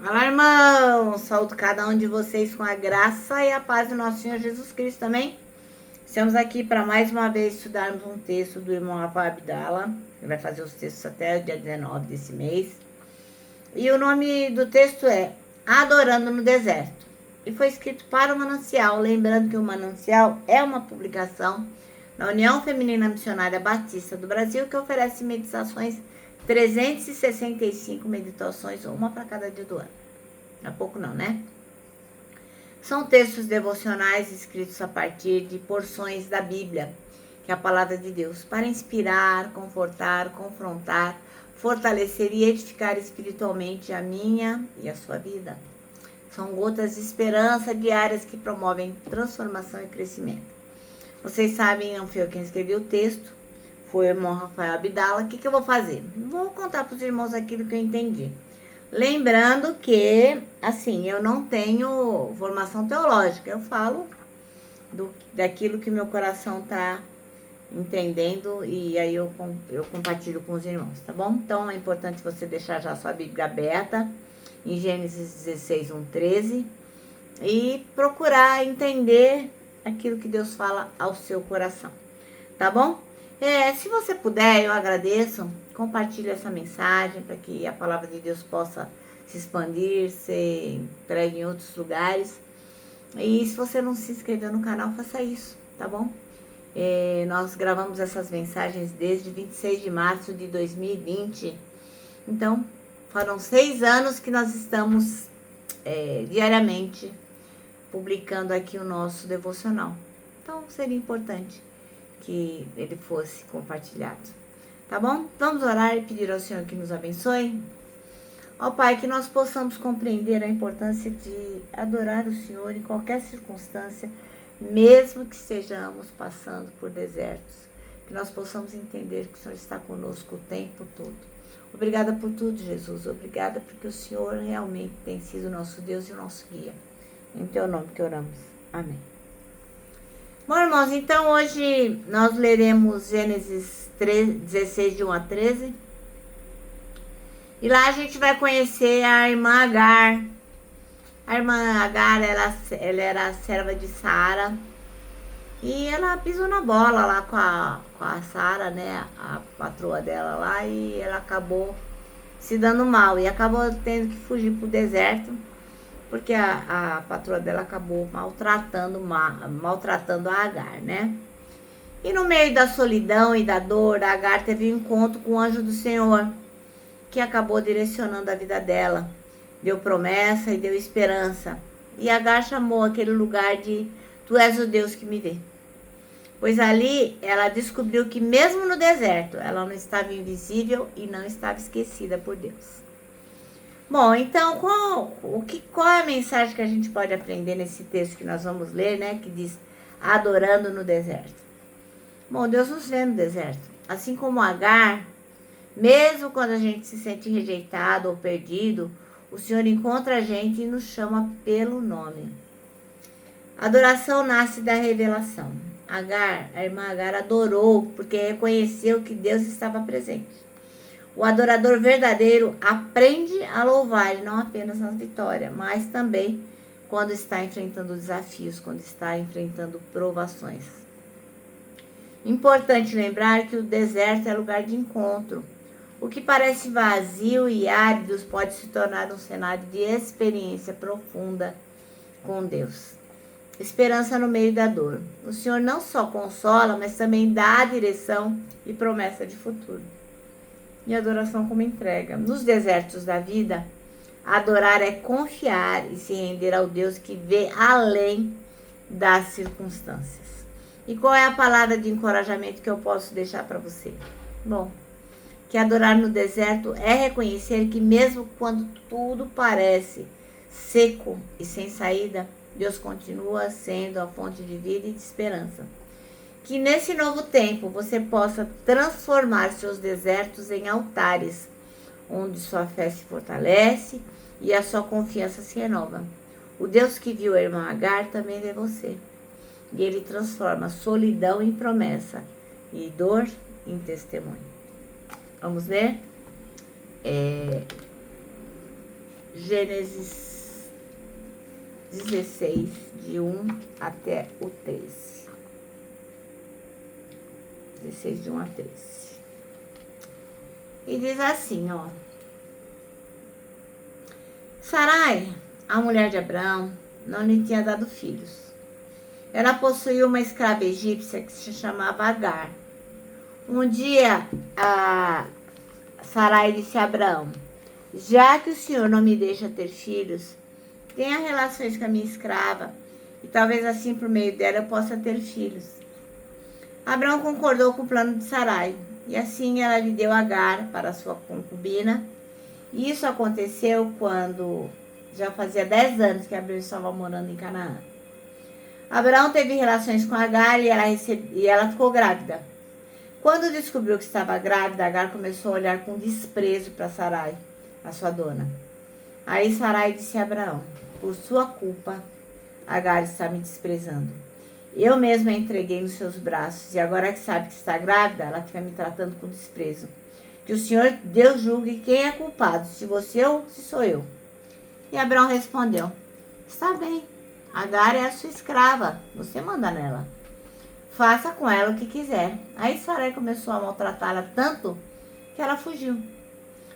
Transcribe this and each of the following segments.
Olá, irmãos! Saúdo cada um de vocês com a graça e a paz do nosso Senhor Jesus Cristo também. Estamos aqui para mais uma vez estudarmos um texto do irmão Rafael Abdala. Ele vai fazer os textos até o dia 19 desse mês. E o nome do texto é Adorando no Deserto. E foi escrito para o Manancial, lembrando que o Manancial é uma publicação da União Feminina Missionária Batista do Brasil, que oferece meditações 365 meditações, uma para cada dia do ano. Não é pouco não, né? São textos devocionais escritos a partir de porções da Bíblia, que é a palavra de Deus, para inspirar, confortar, confrontar, fortalecer e edificar espiritualmente a minha e a sua vida. São gotas de esperança diárias que promovem transformação e crescimento. Vocês sabem, não fui eu quem escreveu o texto, foi o irmão Rafael Abdala. O que eu vou fazer? Vou contar para os irmãos aquilo que eu entendi. Lembrando que, assim, eu não tenho formação teológica, eu falo daquilo que meu coração está entendendo e aí eu compartilho com os irmãos, tá bom? Então é importante você deixar já sua Bíblia aberta em Gênesis 16, 1, 13 e procurar entender aquilo que Deus fala ao seu coração, tá bom? Se você puder, eu agradeço, compartilhe essa mensagem para que a palavra de Deus possa se expandir, ser entregue em outros lugares. E se você não se inscreveu no canal, faça isso, tá bom? Nós gravamos essas mensagens desde 26 de março de 2020. Então, foram 6 anos que nós estamos diariamente publicando aqui o nosso devocional. Então, seria importante que ele fosse compartilhado. Tá bom? Vamos orar e pedir ao Senhor que nos abençoe. Ó Pai, que nós possamos compreender a importância de adorar o Senhor em qualquer circunstância, mesmo que estejamos passando por desertos. Que nós possamos entender que o Senhor está conosco o tempo todo. Obrigada por tudo, Jesus. Obrigada porque o Senhor realmente tem sido o nosso Deus e o nosso guia. Em teu nome que oramos. Amém. Bom, irmãos, então hoje nós leremos Gênesis 16, de 1 a 13. E lá a gente vai conhecer a irmã Agar. A irmã Agar, ela era serva de Sara. E ela pisou na bola lá com a Sara, né? A patroa dela lá. E ela acabou se dando mal. E acabou tendo que fugir pro deserto. Porque a patroa dela acabou maltratando a Agar, né? E no meio da solidão e da dor, a Agar teve um encontro com o anjo do Senhor, que acabou direcionando a vida dela. Deu promessa e deu esperança. E Agar chamou aquele lugar de Tu és o Deus que me vê. Pois ali ela descobriu que mesmo no deserto, ela não estava invisível e não estava esquecida por Deus. Bom, então, qual é a mensagem que a gente pode aprender nesse texto que nós vamos ler, né? Que diz, adorando no deserto. Bom, Deus nos vê no deserto. Assim como Agar, mesmo quando a gente se sente rejeitado ou perdido, o Senhor encontra a gente e nos chama pelo nome. Adoração nasce da revelação. Agar, a irmã Agar, adorou porque reconheceu que Deus estava presente. O adorador verdadeiro aprende a louvar, não apenas na vitória, mas também quando está enfrentando desafios, quando está enfrentando provações. Importante lembrar que o deserto é lugar de encontro. O que parece vazio e árido pode se tornar um cenário de experiência profunda com Deus. Esperança no meio da dor. O Senhor não só consola, mas também dá direção e promessa de futuro. E adoração como entrega. Nos desertos da vida, adorar é confiar e se render ao Deus que vê além das circunstâncias. E qual é a palavra de encorajamento que eu posso deixar para você? Bom, que adorar no deserto é reconhecer que mesmo quando tudo parece seco e sem saída, Deus continua sendo a fonte de vida e de esperança. Que nesse novo tempo você possa transformar seus desertos em altares, onde sua fé se fortalece e a sua confiança se renova. O Deus que viu a irmã Agar também vê você. E ele transforma solidão em promessa e dor em testemunho. Vamos ver? Gênesis 16, de 1 até o 13. 16, de 1 a 13. E diz assim, ó. Sarai, a mulher de Abraão, não lhe tinha dado filhos. Ela possuía uma escrava egípcia que se chamava Agar. Um dia, a Sarai disse a Abraão: já que o senhor não me deixa ter filhos, tenha relações com a minha escrava, e talvez assim por meio dela eu possa ter filhos. Abraão concordou com o plano de Sarai, e assim ela lhe deu Agar para sua concubina. E isso aconteceu quando já fazia 10 anos que Abraão estava morando em Canaã. Abraão teve relações com Agar e ela ficou grávida. Quando descobriu que estava grávida, Agar começou a olhar com desprezo para Sarai, a sua dona. Aí Sarai disse a Abraão: por sua culpa, Agar está me desprezando. Eu mesma a entreguei nos seus braços, e agora que sabe que está grávida, ela fica me tratando com desprezo. Que o Senhor Deus julgue quem é culpado, se você ou se sou eu. E Abraão respondeu: está bem, Agar é a sua escrava, você manda nela. Faça com ela o que quiser. Aí Sarai começou a maltratá-la tanto que ela fugiu.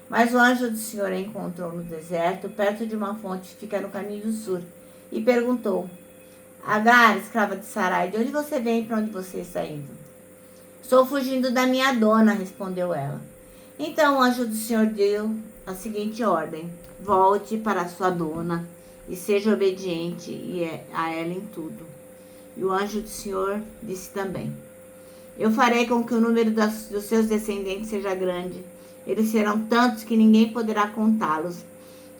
Mas o anjo do Senhor a encontrou no deserto, perto de uma fonte que fica no caminho do sul, e perguntou: Agar, escrava de Sarai, de onde você vem e para onde você está indo? Estou fugindo da minha dona, respondeu ela. Então o anjo do Senhor deu a seguinte ordem: volte para a sua dona e seja obediente a ela em tudo. E o anjo do Senhor disse também: eu farei com que o número dos seus descendentes seja grande. Eles serão tantos que ninguém poderá contá-los.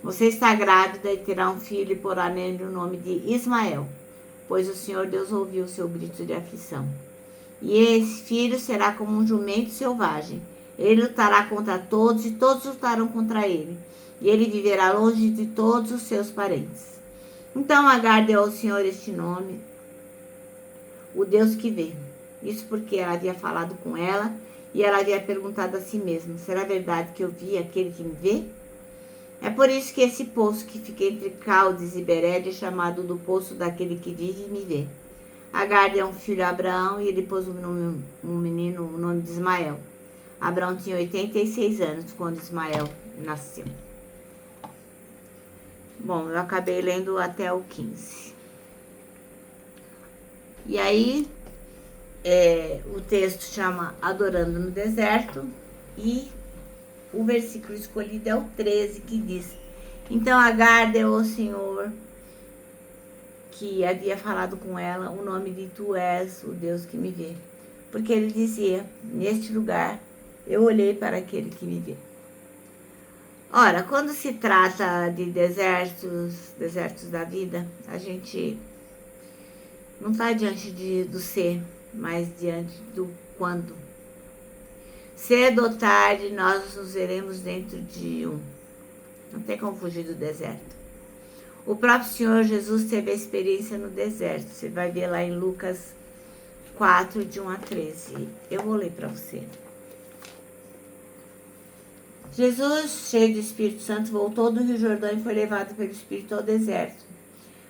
Você está grávida e terá um filho e porá nele o nome de Ismael, pois o Senhor Deus ouviu o seu grito de aflição. E esse filho será como um jumento selvagem. Ele lutará contra todos e todos lutarão contra ele. E ele viverá longe de todos os seus parentes. Então Agar deu ao Senhor este nome, o Deus que vê. Isso porque ela havia falado com ela e ela havia perguntado a si mesma: será verdade que eu vi aquele que me vê? É por isso que esse poço que fica entre Caldes e Bered é chamado do poço daquele que vive e me vê. Agar deu um filho a Abraão e ele pôs um menino o nome de Ismael. Abraão tinha 86 anos quando Ismael nasceu. Bom, eu acabei lendo até o 15. E aí, o texto chama Adorando no Deserto, e o versículo escolhido é o 13, que diz: então Agar deu ao Senhor, que havia falado com ela, o nome de Tu és o Deus que me vê. Porque ele dizia: neste lugar eu olhei para aquele que me vê. Ora, quando se trata de desertos da vida, a gente não está diante do ser, mas diante do quando. Cedo ou tarde, nós nos veremos dentro de um. Não tem como fugir do deserto. O próprio Senhor Jesus teve a experiência no deserto. Você vai ver lá em Lucas 4, de 1 a 13. Eu vou ler para você. Jesus, cheio do Espírito Santo, voltou do Rio Jordão e foi levado pelo Espírito ao deserto.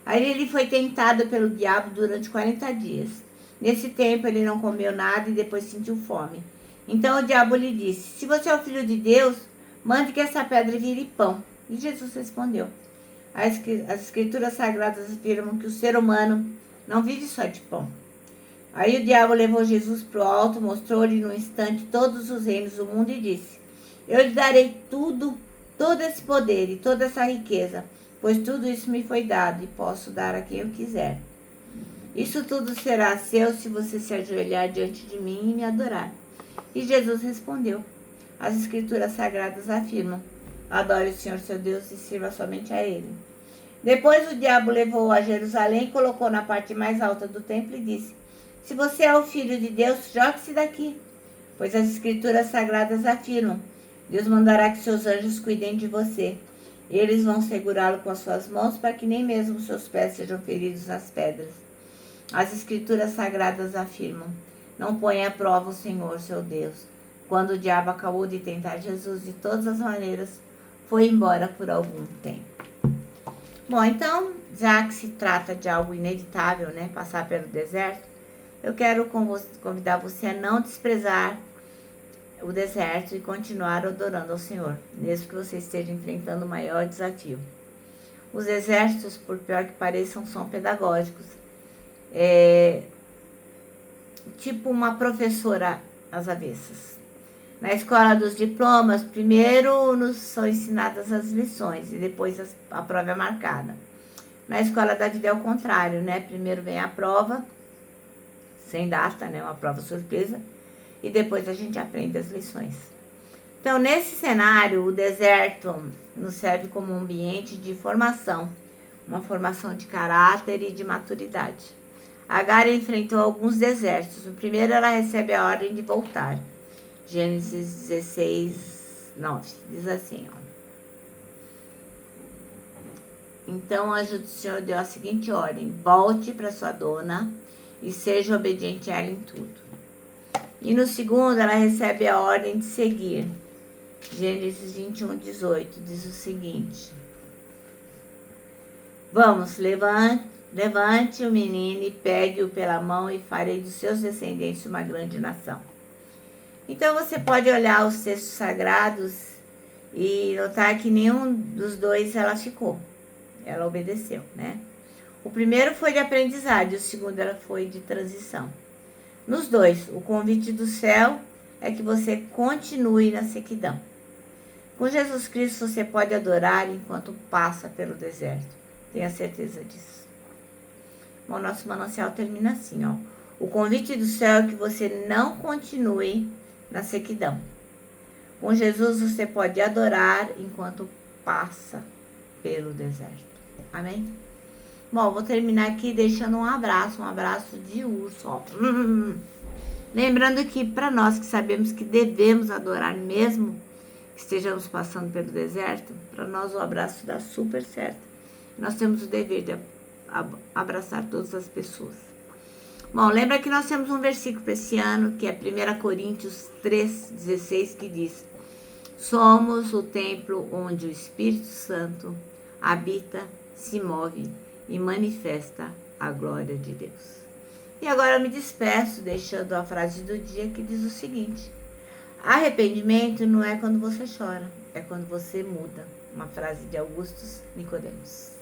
Aí ele foi tentado pelo diabo durante 40 dias. Nesse tempo ele não comeu nada e depois sentiu fome. Então o diabo lhe disse: se você é o Filho de Deus, mande que essa pedra vire pão. E Jesus respondeu: as escrituras sagradas afirmam que o ser humano não vive só de pão. Aí o diabo levou Jesus para o alto, mostrou-lhe num instante todos os reinos do mundo e disse: eu lhe darei todo esse poder e toda essa riqueza, pois tudo isso me foi dado e posso dar a quem eu quiser. Isso tudo será seu se você se ajoelhar diante de mim e me adorar. E Jesus respondeu: as escrituras sagradas afirmam: adore o Senhor seu Deus e sirva somente a Ele. Depois o diabo levou-o a Jerusalém e colocou na parte mais alta do templo e disse: se você é o Filho de Deus, jogue-se daqui, pois as escrituras sagradas afirmam: Deus mandará que seus anjos cuidem de você. Eles vão segurá-lo com as suas mãos para que nem mesmo seus pés sejam feridos nas pedras. As escrituras sagradas afirmam: não ponha à prova o Senhor, seu Deus. Quando o diabo acabou de tentar Jesus de todas as maneiras, foi embora por algum tempo. Bom, então, já que se trata de algo inevitável, né, passar pelo deserto, eu quero convidar você a não desprezar o deserto e continuar adorando ao Senhor, mesmo que você esteja enfrentando o maior desafio. Os exércitos, por pior que pareçam, são pedagógicos. Tipo uma professora às avessas. Na escola dos diplomas, primeiro nos são ensinadas as lições e depois a prova é marcada. Na escola da vida é o contrário, né? Primeiro vem a prova, sem data, né? Uma prova surpresa, e depois a gente aprende as lições. Então, nesse cenário, o deserto nos serve como um ambiente de formação, uma formação de caráter e de maturidade. Agar enfrentou alguns desertos. No primeiro, ela recebe a ordem de voltar. Gênesis 16, 9, diz assim, ó. Então, o anjo do Senhor deu a seguinte ordem: volte para sua dona e seja obediente a ela em tudo. E no segundo, ela recebe a ordem de seguir. Gênesis 21, 18, diz o seguinte: vamos, levante o menino e pegue-o pela mão e farei dos seus descendentes uma grande nação. Então você pode olhar os textos sagrados e notar que nenhum dos dois ela ficou. Ela obedeceu, né? O primeiro foi de aprendizado e o segundo ela foi de transição. Nos dois, o convite do céu é que você continue na sequidão. Com Jesus Cristo você pode adorar enquanto passa pelo deserto. Tenha certeza disso. Bom, nosso manancial termina assim, ó. O convite do céu é que você não continue na sequidão. Com Jesus você pode adorar enquanto passa pelo deserto. Amém? Bom, vou terminar aqui deixando um abraço de urso, ó. Lembrando que para nós que sabemos que devemos adorar mesmo que estejamos passando pelo deserto, para nós o abraço dá super certo. Nós temos o dever de abraçar todas as pessoas. Bom, lembra que nós temos um versículo para esse ano, que é 1 Coríntios 3,16, que diz: somos o templo onde o Espírito Santo habita, se move e manifesta a glória de Deus. E agora eu me despeço deixando a frase do dia que diz o seguinte: arrependimento não é quando você chora, é quando você muda. Uma frase de Augusto Nicodemos.